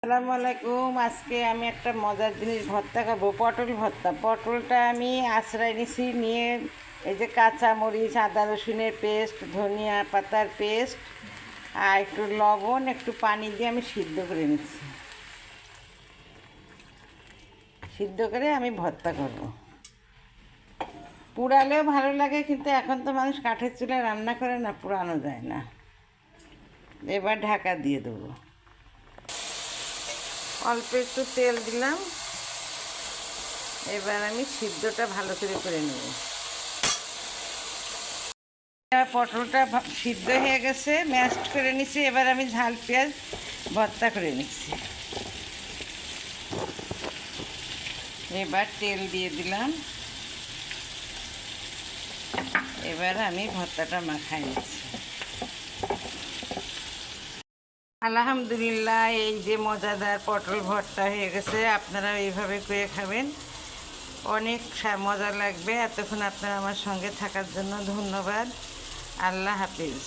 আসসালামু আলাইকুম। আজকে আমি একটা মজার জিনিস ভর্তা খাবো, পটল ভর্তা। পটলটা আমি আঁচড়াই নিছি, নিয়ে এই যে কাঁচা মরিচ, আদা রসুনের পেস্ট, ধনিয়া পাতার পেস্ট আর একটু লবণ, একটু পানি দিয়ে আমি সিদ্ধ করে নিচ্ছি। সিদ্ধ করে আমি ভর্তা করব। পুড়ালেও ভালো লাগে, কিন্তু এখন তো মানুষ কাঠের চুলায় রান্না করে না, পুড়ানো যায় না। এবার ঢাকা দিয়ে দেবো। অল্প একটু তেল দিলাম। এবার আমি সিদ্ধটা ভালো করে নেব। পটলটা সিদ্ধ হয়ে গেছে, ম্যাশড করে নিচ্ছি। এবার আমি ঝাল পেঁয়াজ ভর্তা করে নিচ্ছি। এবার তেল দিয়ে দিলাম। এবার আমি ভর্তাটা মাখাই নিচ্ছি। আলহামদুলিল্লাহ, এই যে মজাদার পটল ভর্তা হয়ে গেছে। আপনারা এইভাবে করে খাবেন, অনেক মজা লাগবে। এতক্ষণ আপনারা আমার সঙ্গে থাকার জন্য ধন্যবাদ। আল্লাহ হাফিজ।